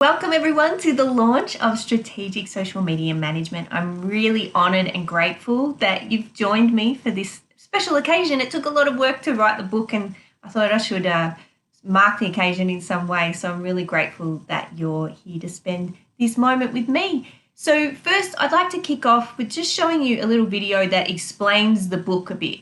Welcome everyone to the launch of Strategic Social Media Management. I'm really honoured and grateful that you've joined me for this special occasion. It took a lot of work to write the book and I thought I should mark the occasion in some way. So I'm really grateful that you're here to spend this moment with me. So first, I'd like to kick off with just showing you a little video that explains the book a bit.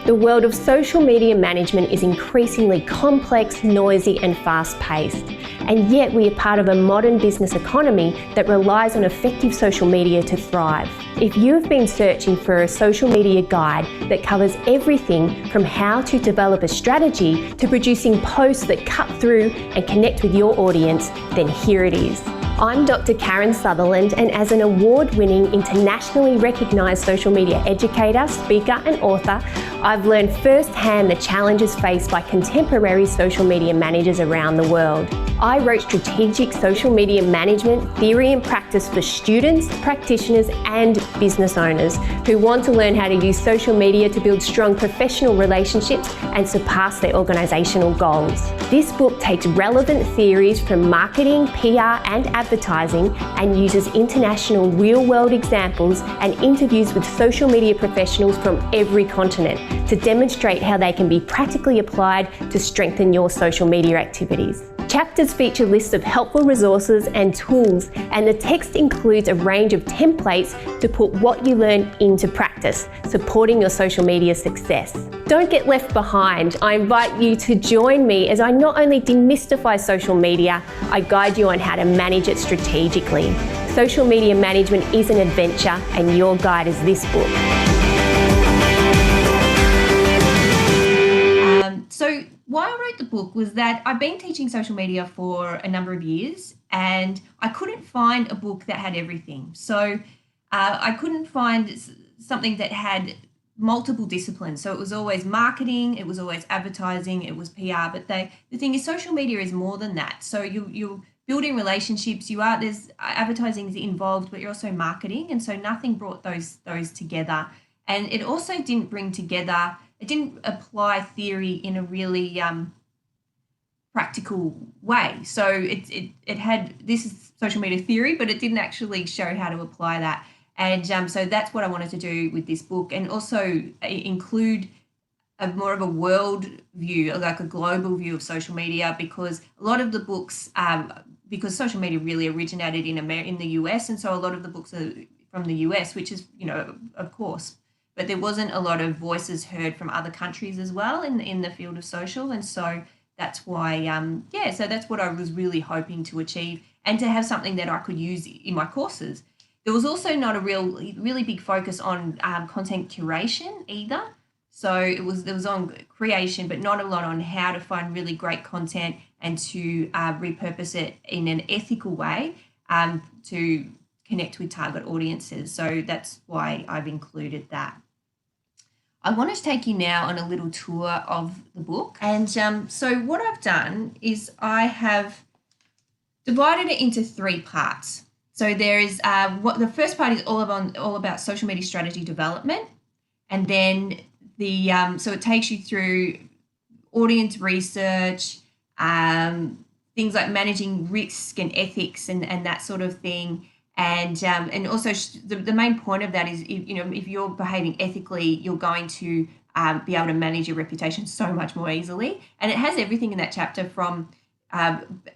The world of social media management is increasingly complex, noisy, and fast-paced. And yet we are part of a modern business economy that relies on effective social media to thrive. If you have been searching for a social media guide that covers everything from how to develop a strategy to producing posts that cut through and connect with your audience, then here it is. I'm Dr. Karen Sutherland, and as an award-winning, internationally recognised social media educator, speaker and author, I've learned firsthand the challenges faced by contemporary social media managers around the world. I wrote Strategic Social Media Management Theory and Practice for students, practitioners and business owners who want to learn how to use social media to build strong professional relationships and surpass their organisational goals. This book takes relevant theories from marketing, PR and advertising and uses international real-world examples and interviews with social media professionals from every continent to demonstrate how they can be practically applied to strengthen your social media activities. Chapters feature lists of helpful resources and tools, and the text includes a range of templates to put what you learn into practice, supporting your social media success. Don't get left behind. I invite you to join me as I not only demystify social media, I guide you on how to manage it strategically. Social media management is an adventure, and your guide is this book. So why I wrote the book was that I've been teaching social media for a number of years and I couldn't find a book that had everything. So I couldn't find something that had multiple disciplines. So it was always marketing, it was always advertising, it was PR. But the thing is, social media is more than that. So you're building relationships. There's advertising is involved, but you're also marketing, and so nothing brought those together. And it also didn't bring together. It didn't apply theory in a really practical way. So it had, this is social media theory, but it didn't actually show how to apply that. And so that's what I wanted to do with this book, and also include more of a world view, like a global view of social media, because a lot of the books, because social media really originated in the US, and so a lot of the books are from the US, which is, of course. But there wasn't a lot of voices heard from other countries as well in the field of social. And so that's why, so that's what I was really hoping to achieve, and to have something that I could use in my courses. There was also not a really big focus on content curation either. So there was on creation, but not a lot on how to find really great content and to repurpose it in an ethical way to connect with target audiences. So that's why I've included that. I want to take you now on a little tour of the book. And so what I've done is I have divided it into 3 parts. So there is what the first part is all about social media strategy development, and then so it takes you through audience research, things like managing risk and ethics and that sort of thing. And also the main point of that is, if you're behaving ethically, you're going to be able to manage your reputation so much more easily. And it has everything in that chapter from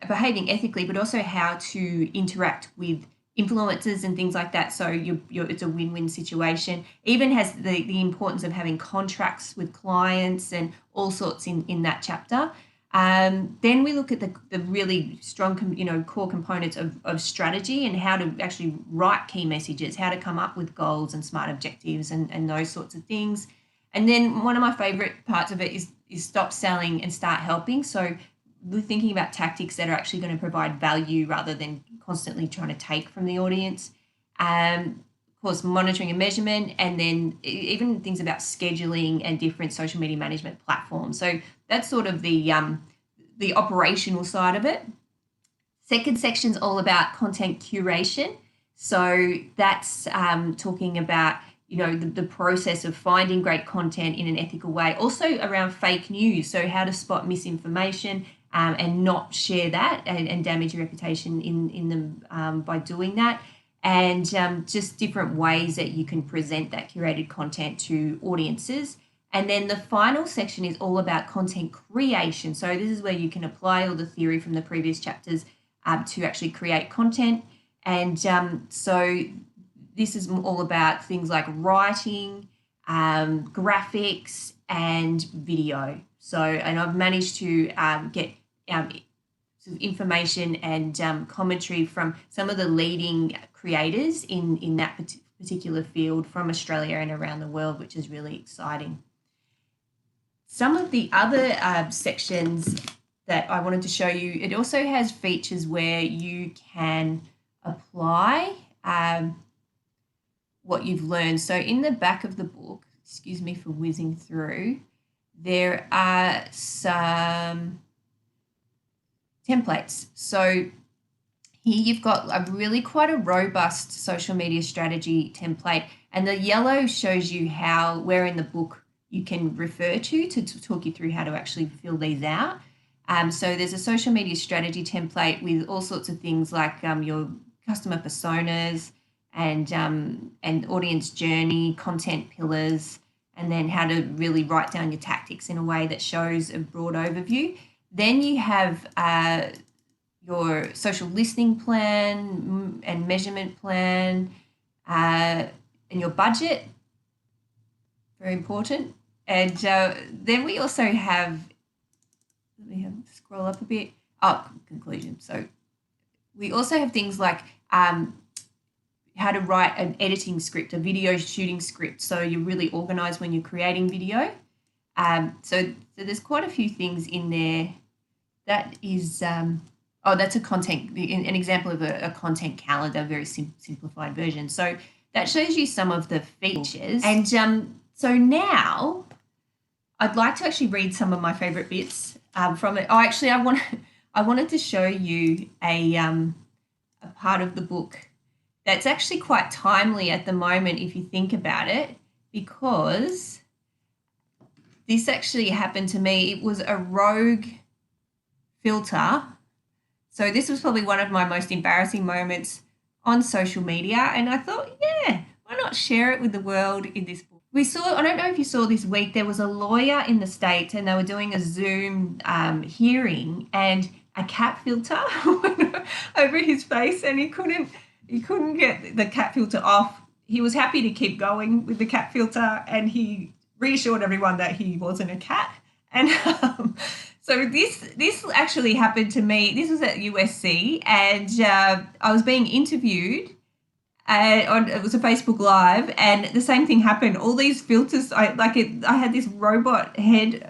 behaving ethically, but also how to interact with influencers and things like that. So it's a win-win situation. Even has the importance of having contracts with clients and all sorts in that chapter. Then we look at the really strong, core components of strategy and how to actually write key messages, how to come up with goals and smart objectives and those sorts of things. And then one of my favorite parts of it is stop selling and start helping. So we're thinking about tactics that are actually going to provide value rather than constantly trying to take from the audience. Of course, monitoring and measurement, and then even things about scheduling and different social media management platforms. So that's sort of the operational side of it. Second section's all about content curation. So that's talking about the process of finding great content in an ethical way. Also around fake news, so how to spot misinformation and not share that and damage your reputation in them by doing that. And just different ways that you can present that curated content to audiences. And then the final section is all about content creation. So this is where you can apply all the theory from the previous chapters to actually create content. And so this is all about things like writing, graphics, and video. So, and I've managed to get sort of information and commentary from some of the leading creators in that particular field from Australia and around the world, which is really exciting. Some of the other sections that I wanted to show you, it also has features where you can apply what you've learned. So in the back of the book, excuse me for whizzing through, there are some templates. So here you've got a really quite a robust social media strategy template, and the yellow shows you where in the book you can refer to talk you through how to actually fill these out. So there's a social media strategy template with all sorts of things like your customer personas and audience journey, content pillars, and then how to really write down your tactics in a way that shows a broad overview. Then you have your social listening plan and measurement plan and your budget, very important. And then we also have, let me scroll up a bit, conclusion. So we also have things like how to write an editing script, a video shooting script, so you're really organized when you're creating video. So there's quite a few things in there. That is, that's an example of a content calendar, very simplified version. So that shows you some of the features. And so now I'd like to actually read some of my favorite bits from it. Oh, actually, I wanted to show you a part of the book that's actually quite timely at the moment if you think about it, because this actually happened to me. It was a rogue filter. So this was probably one of my most embarrassing moments on social media, and I thought, yeah, why not share it with the world in this book? I don't know if you saw this week, there was a lawyer in the States and they were doing a Zoom hearing, and a cat filter went over his face and he couldn't get the cat filter off. He was happy to keep going with the cat filter, and he reassured everyone that he wasn't a cat. And so this actually happened to me. This was at USC, and I was being interviewed. It was a Facebook Live, and the same thing happened. All these filters, I had this robot head,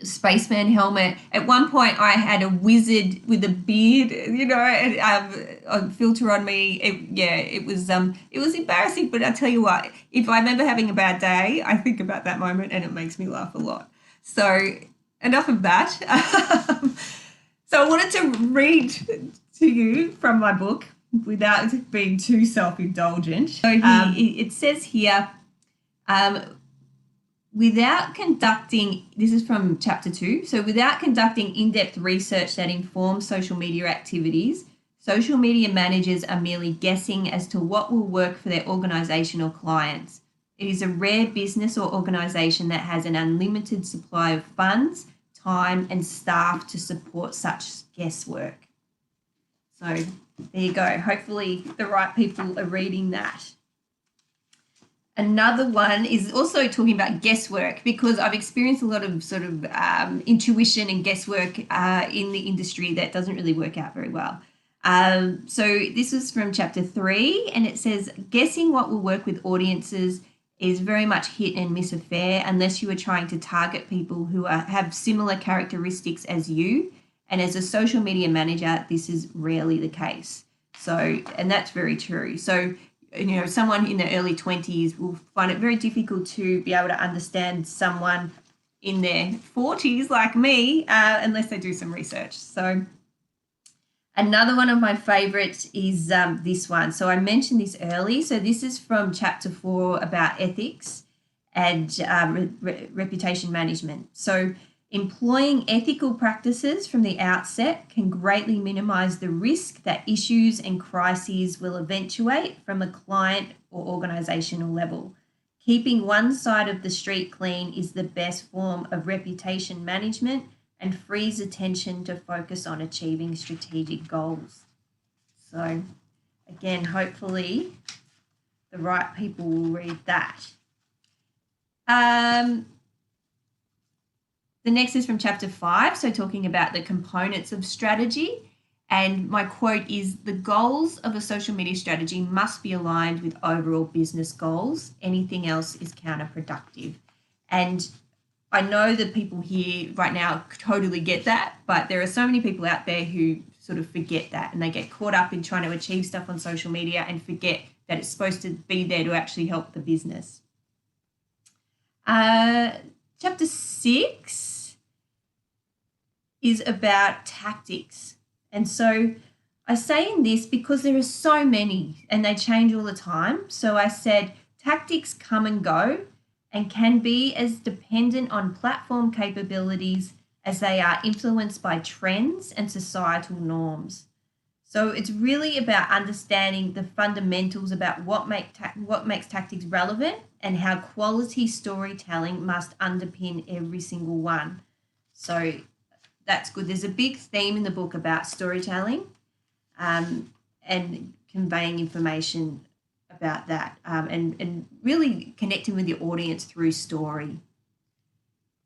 spaceman helmet. At one point, I had a wizard with a beard, a filter on me. It was embarrassing, but I tell you what, if I remember having a bad day, I think about that moment, and it makes me laugh a lot. So enough of that. So I wanted to read to you from my book without being too self-indulgent. So it says here, without conducting, this is from chapter 2, so without conducting in-depth research that informs social media activities, social media managers are merely guessing as to what will work for their organisation or clients. It is a rare business or organisation that has an unlimited supply of funds, time and staff to support such guesswork. So there you go. Hopefully the right people are reading that. Another one is also talking about guesswork, because I've experienced a lot of sort of intuition and guesswork in the industry that doesn't really work out very well. So this is from chapter 3, and it says, guessing what will work with audiences is very much hit and miss affair unless you are trying to target people who have similar characteristics as you. And as a social media manager, this is rarely the case. So, and that's very true. So, someone in their early 20s will find it very difficult to be able to understand someone in their 40s like me, unless they do some research. So another one of my favorites is this one. So I mentioned this early. So this is from chapter 4 about ethics and reputation management. So Employing ethical practices from the outset can greatly minimize the risk that issues and crises will eventuate from a client or organizational level. Keeping one side of the street clean is the best form of reputation management and frees attention to focus on achieving strategic goals. So, again, hopefully the right people will read that. The next is from chapter 5, so talking about the components of strategy. And my quote is, "The goals of a social media strategy must be aligned with overall business goals. Anything else is counterproductive." And I know that people here right now totally get that, but there are so many people out there who sort of forget that, and they get caught up in trying to achieve stuff on social media and forget that it's supposed to be there to actually help the business. Chapter 6 is about tactics. And so I say in this because there are so many and they change all the time. So I said tactics come and go and can be as dependent on platform capabilities as they are influenced by trends and societal norms. So it's really about understanding the fundamentals about what makes tactics relevant and how quality storytelling must underpin every single one. So that's good. There's a big theme in the book about storytelling and conveying information about that and really connecting with your audience through story.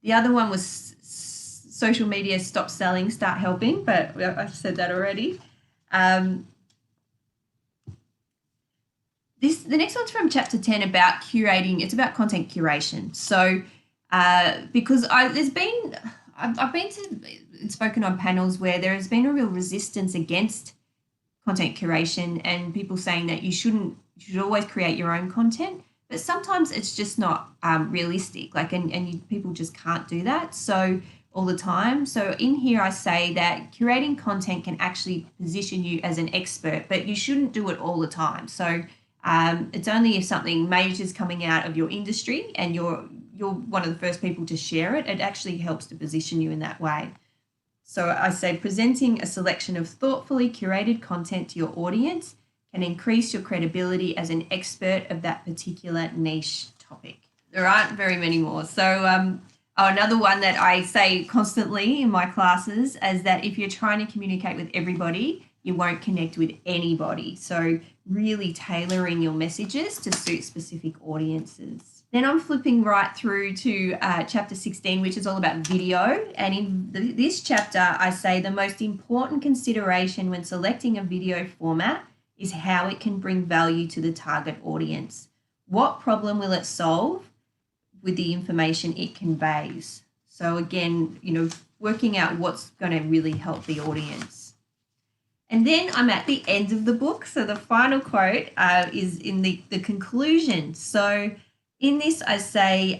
The other one was social media, stop selling, start helping, but I've said that already. The next one's from chapter 10 about curating. It's about content curation. So because I've been spoken on panels where there has been a real resistance against content curation and people saying that you should always create your own content, but sometimes it's just not realistic. People just can't do that. So all the time. So in here, I say that curating content can actually position you as an expert, but you shouldn't do it all the time. So it's only if something major is coming out of your industry and you're one of the first people to share it, it actually helps to position you in that way. So I say presenting a selection of thoughtfully curated content to your audience can increase your credibility as an expert of that particular niche topic. There aren't very many more. So another one that I say constantly in my classes is that if you're trying to communicate with everybody, you won't connect with anybody. So really tailoring your messages to suit specific audiences. Then I'm flipping right through to chapter 16, which is all about video. And in this chapter, I say the most important consideration when selecting a video format is how it can bring value to the target audience. What problem will it solve with the information it conveys? So again, working out what's going to really help the audience. And then I'm at the end of the book. So the final quote is in the conclusion. So in this, I say,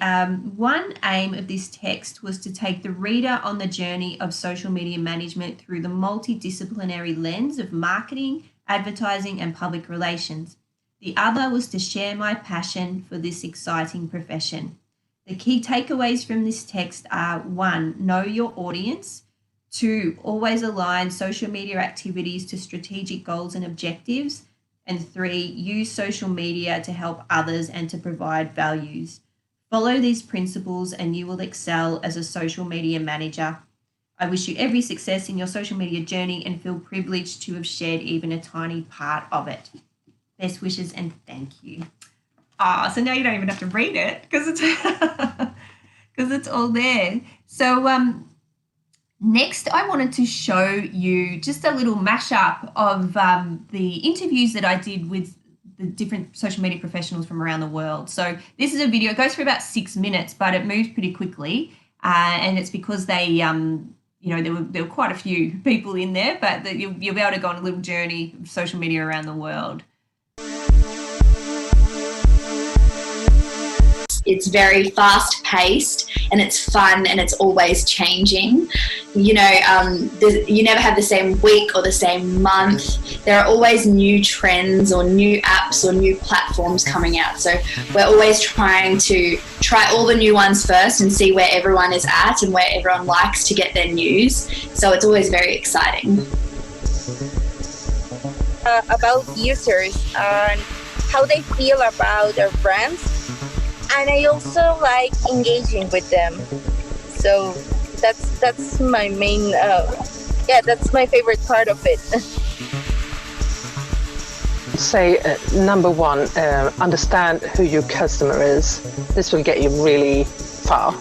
one aim of this text was to take the reader on the journey of social media management through the multidisciplinary lens of marketing, advertising, and public relations. The other was to share my passion for this exciting profession. The key takeaways from this text are: 1, know your audience; 2, always align social media activities to strategic goals and objectives; and 3, use social media to help others and to provide values. Follow these principles and you will excel as a social media manager. I wish you every success in your social media journey and feel privileged to have shared even a tiny part of it. Best wishes and thank you. So now you don't even have to read it because it's all there. So next, I wanted to show you just a little mashup of the interviews that I did with the different social media professionals from around the world. So this is a video. It goes for about 6 minutes, but it moves pretty quickly, and it's because they, there were quite a few people in there, but you'll be able to go on a little journey of social media around the world. It's very fast paced and it's fun and it's always changing. You never have the same week or the same month. There are always new trends or new apps or new platforms coming out. So we're always trying to try all the new ones first and see where everyone is at and where everyone likes to get their news. So it's always very exciting. About users and how they feel about our brands, and I also like engaging with them. So that's my main that's my favorite part of it. Say number one, understand who your customer is. This will get you really far.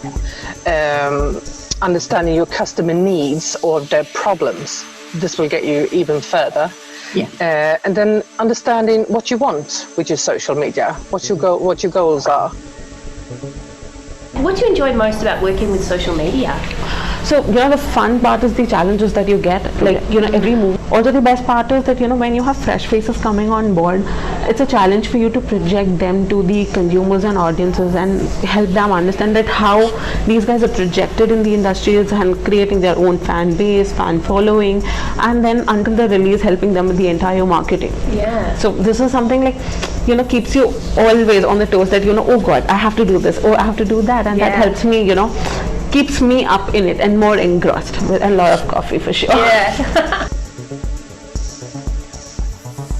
Understanding your customer needs or their problems. This will get you even further. Yeah. And then understanding what you want with your social media, what your goals are. What do you enjoy most about working with social media? So, the fun part is the challenges that you get, every move. Also, the best part is that, when you have fresh faces coming on board, it's a challenge for you to project them to the consumers and audiences and help them understand that how these guys are projected in the industries and creating their own fan base, fan following, and then until the release, helping them with the entire marketing. Yeah. So, this is something keeps you always on the toes that, oh God, I have to do this, oh, I have to do that. And that helps me, keeps me up in it and more engrossed with a lot of coffee for sure. Yeah.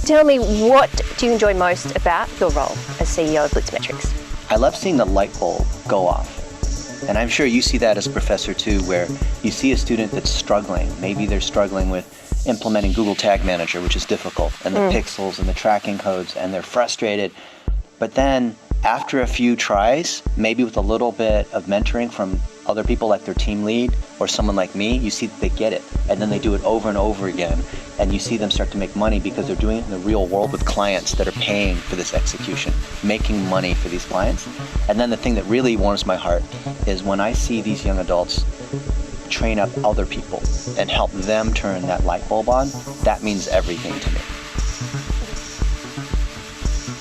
Tell me, what do you enjoy most about your role as CEO of Blitz Metrics? I love seeing the light bulb go off. And I'm sure you see that as a professor too, where you see a student that's struggling. Maybe they're struggling with implementing Google Tag Manager, which is difficult, and the pixels and the tracking codes, and they're frustrated. But then after a few tries, maybe with a little bit of mentoring from other people like their team lead or someone like me, you see that they get it. And then they do it over and over again. And you see them start to make money because they're doing it in the real world with clients that are paying for this execution, making money for these clients. And then the thing that really warms my heart is when I see these young adults train up other people and help them turn that light bulb on, that means everything to me.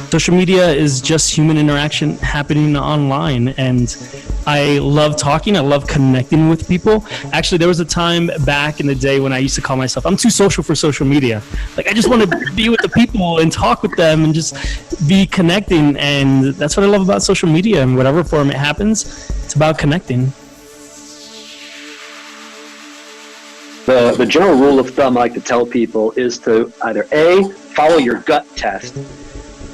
Social media is just human interaction happening online, and I love talking. I love connecting with people. Actually, there was a time back in the day when I used to call myself, I'm too social for social media. Like, I just want to be with the people and talk with them and just be connecting. And that's what I love about social media. In whatever form it happens, it's about connecting. The general rule of thumb I like to tell people is to either A, follow your gut test.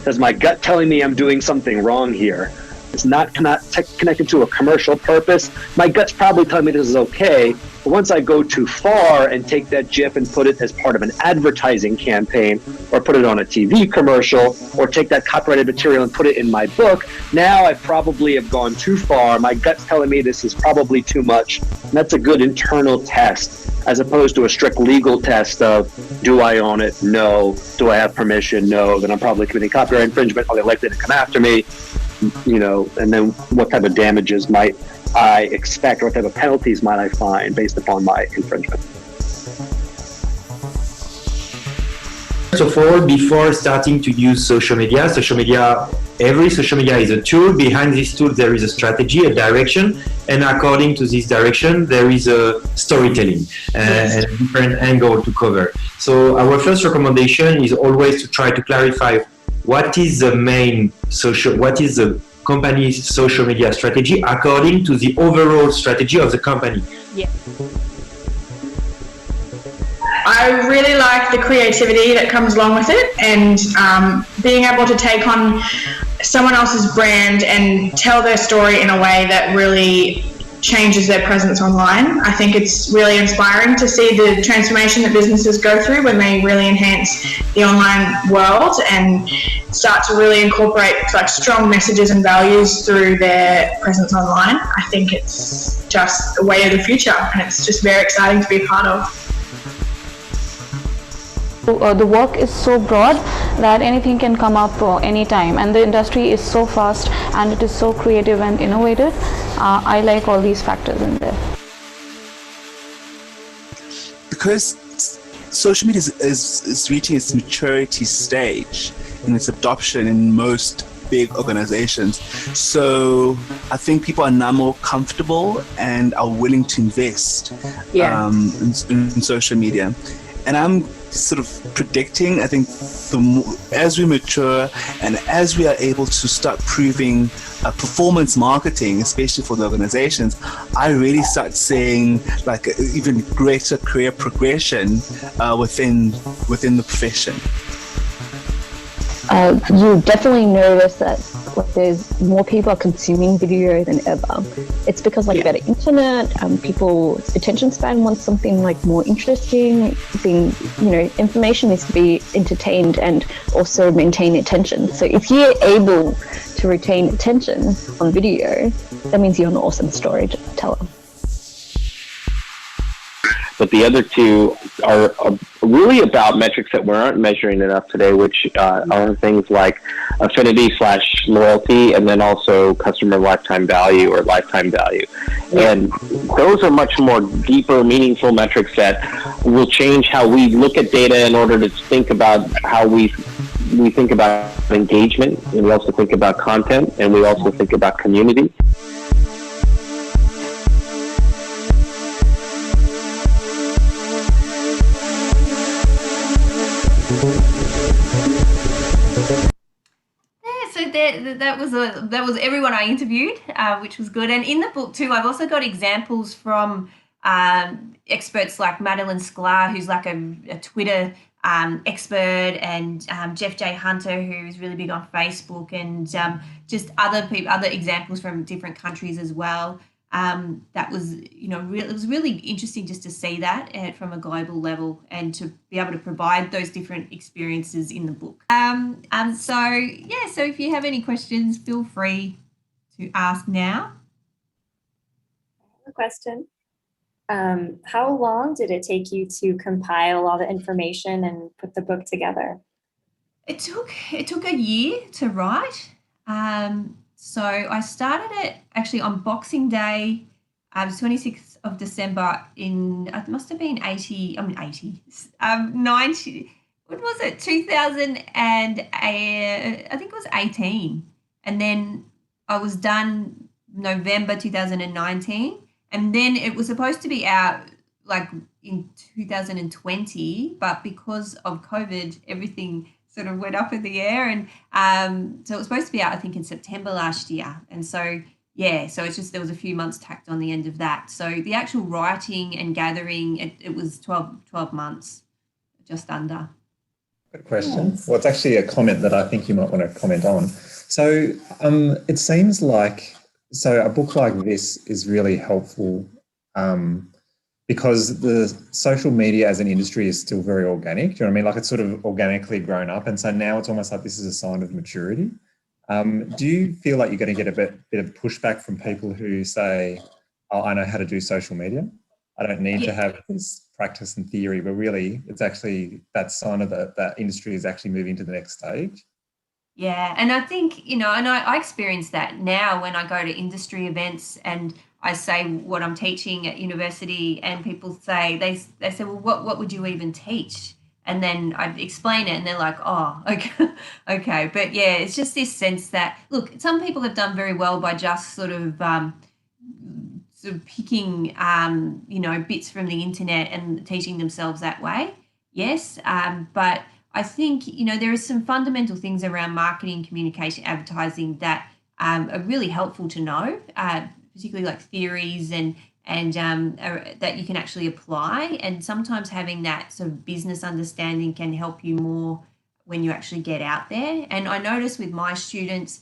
Is my gut telling me I'm doing something wrong here? It's not connected to a commercial purpose. My gut's probably telling me this is okay, but once I go too far and take that GIF and put it as part of an advertising campaign, or put it on a TV commercial, or take that copyrighted material and put it in my book, now I probably have gone too far. My gut's telling me this is probably too much. And that's a good internal test, as opposed to a strict legal test of, do I own it? No. Do I have permission? No. Then I'm probably committing copyright infringement. Are they likely to come after me? And then what type of damages might I expect, or what type of penalties might I find based upon my infringement? First of all, before starting to use social media, every social media is a tool. Behind this tool, there is a strategy, a direction, and according to this direction, there is a storytelling and a different angle to cover. So our first recommendation is always to try to clarify what is the company's social media strategy according to the overall strategy of the company. Yeah. I really like the creativity that comes along with it, and being able to take on someone else's brand and tell their story in a way that really changes their presence online. I think it's really inspiring to see the transformation that businesses go through when they really enhance the online world and start to really incorporate strong messages and values through their presence online. I think it's just the way of the future, and it's just very exciting to be a part of. The work is so broad that anything can come up anytime, and the industry is so fast and it is so creative and innovative. I like all these factors in there. Because social media is reaching its maturity stage in its adoption in most big organizations. So I think people are now more comfortable and are willing to invest in social media. And I'm sort of predicting, I think, as we mature and as we are able to start proving performance marketing, especially for the organizations, I really start seeing like even greater career progression within the profession. You definitely notice that there's more people are consuming video than ever. It's because better internet, people's attention span wants something like more interesting. Information needs to be entertained and also maintain attention. So if you're able to retain attention on video, that means you're an awesome storyteller. But the other two are really about metrics that we aren't measuring enough today, which are things like affinity/loyalty, and then also customer lifetime value or lifetime value. And those are much more deeper, meaningful metrics that will change how we look at data in order to think about how we think about engagement, and we also think about content, and we also think about community. That was everyone I interviewed, which was good. And in the book too, I've also got examples from experts like Madeline Sklar, who's like a Twitter expert, and Jeff J. Hunter, who's really big on Facebook, and just other examples from different countries as well. That was, it was really interesting just to see that from a global level and to be able to provide those different experiences in the book. So if you have any questions, feel free to ask now. I have a question. How long did it take you to compile all the information and put the book together? It took a year to write. So I started it actually on Boxing Day, 26th of December it must have been 90, what was it, 2000 and I think it was 18. And then I was done November 2019. And then it was supposed to be out like in 2020, but because of COVID, everything sort of went up in the air, and so it was supposed to be out I think in September last year, and so it's just there was a few months tacked on the end of that. So the actual writing and gathering, it was 12 months, just under. Good question. Yes. Well, it's actually a comment that I think you might want to comment on. So it seems like a book like this is really helpful because the social media as an industry is still very organic. Do you know what I mean? Like it's sort of organically grown up. And so now it's almost like this is a sign of maturity. Do you feel like you're going to get a bit of pushback from people who say, oh, I know how to do social media. I don't need to have this practice and theory, but really it's actually that sign of that industry is actually moving to the next stage. Yeah, and I think, and I experience that now when I go to industry events and I say what I'm teaching at university, and people say, they say, well, what would you even teach? And then I'd explain it and they're like, oh, okay. But yeah, it's just this sense that, look, some people have done very well by just sort of picking, bits from the internet and teaching themselves that way. Yes, but I think, there are some fundamental things around marketing, communication, advertising that are really helpful to know, particularly like theories and that you can actually apply. And sometimes having that sort of business understanding can help you more when you actually get out there. And I notice with my students,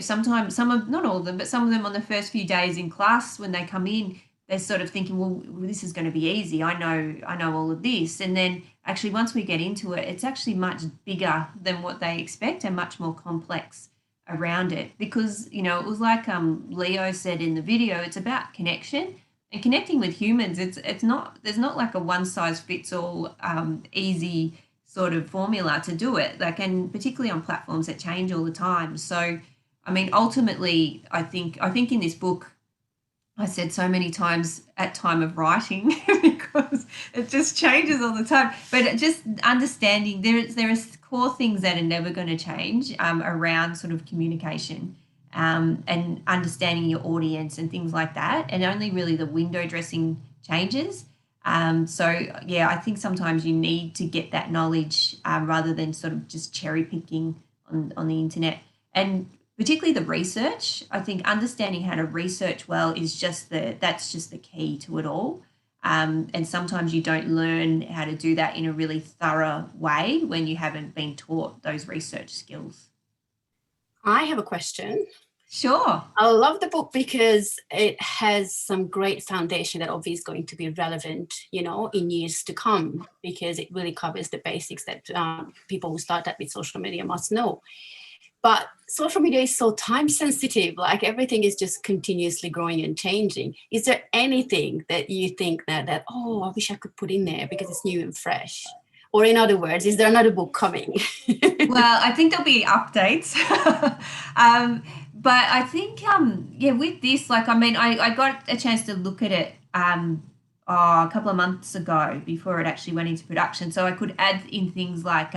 sometimes, not all of them, but some of them on the first few days in class, when they come in, they're sort of thinking, well, this is going to be easy. I know all of this. And then actually once we get into it, it's actually much bigger than what they expect and much more complex around it, because it was like Leo said in the video, it's about connection and connecting with humans. There's not like a one size fits all easy sort of formula to do it, and particularly on platforms that change all the time. So I mean, ultimately, I think in this book I said so many times at time of writing because it just changes all the time. But just understanding there are core things that are never going to change around sort of communication and understanding your audience and things like that. And only really the window dressing changes. So yeah, I think sometimes you need to get that knowledge rather than sort of just cherry picking on the internet. And particularly the research, I think understanding how to research well is that's just the key to it all. And sometimes you don't learn how to do that in a really thorough way when you haven't been taught those research skills. I have a question. Sure. I love the book because it has some great foundation that obviously is going to be relevant, in years to come, because it really covers the basics that people who start out with social media must know. But social media is so time sensitive, like everything is just continuously growing and changing. Is there anything that you think that I wish I could put in there because it's new and fresh? Or in other words, is there another book coming? Well, I think there'll be updates. But I think, with this, I got a chance to look at it a couple of months ago before it actually went into production. So I could add in things like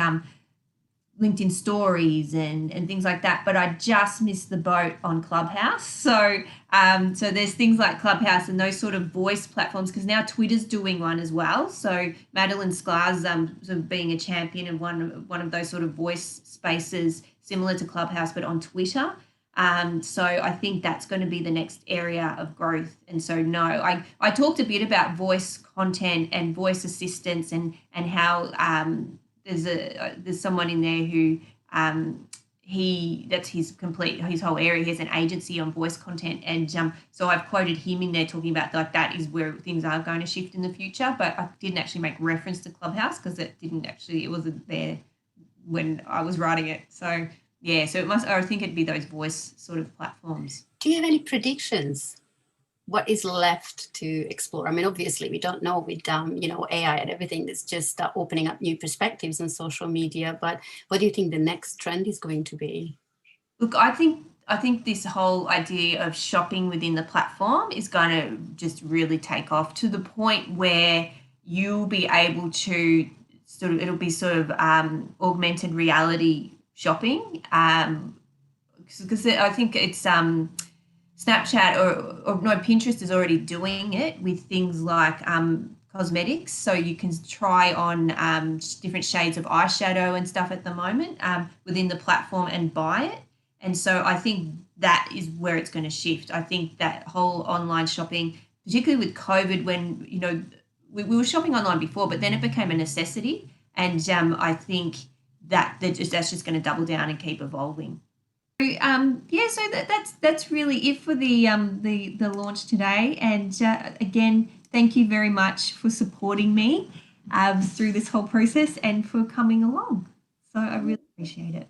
LinkedIn stories and things like that, but I just missed the boat on Clubhouse. So so there's things like Clubhouse and those sort of voice platforms, because now Twitter's doing one as well. So Madeline Sklar's sort of being a champion of one of those sort of voice spaces similar to Clubhouse, but on Twitter. So I think that's going to be the next area of growth. And so I talked a bit about voice content and voice assistance and how there's someone in there who that's his whole area. He has an agency on voice content, and so I've quoted him in there talking about that is where things are going to shift in the future. But I didn't actually make reference to Clubhouse because it wasn't there when I was writing it. So yeah, so I think it'd be those voice sort of platforms. Do you have any predictions? What is left to explore? I mean, obviously, we don't know with AI and everything that's just opening up new perspectives on social media. But what do you think the next trend is going to be? Look, I think this whole idea of shopping within the platform is going to just really take off to the point where you'll be able to it'll be augmented reality shopping. Because I think it's Snapchat or Pinterest is already doing it with things like cosmetics. So you can try on different shades of eyeshadow and stuff at the moment within the platform and buy it. And so I think that is where it's going to shift. I think that whole online shopping, particularly with COVID, when, we were shopping online before, but then it became a necessity. And I think that's just going to double down and keep evolving. So that's really it for the launch today. And again, thank you very much for supporting me through this whole process and for coming along. So I really appreciate it.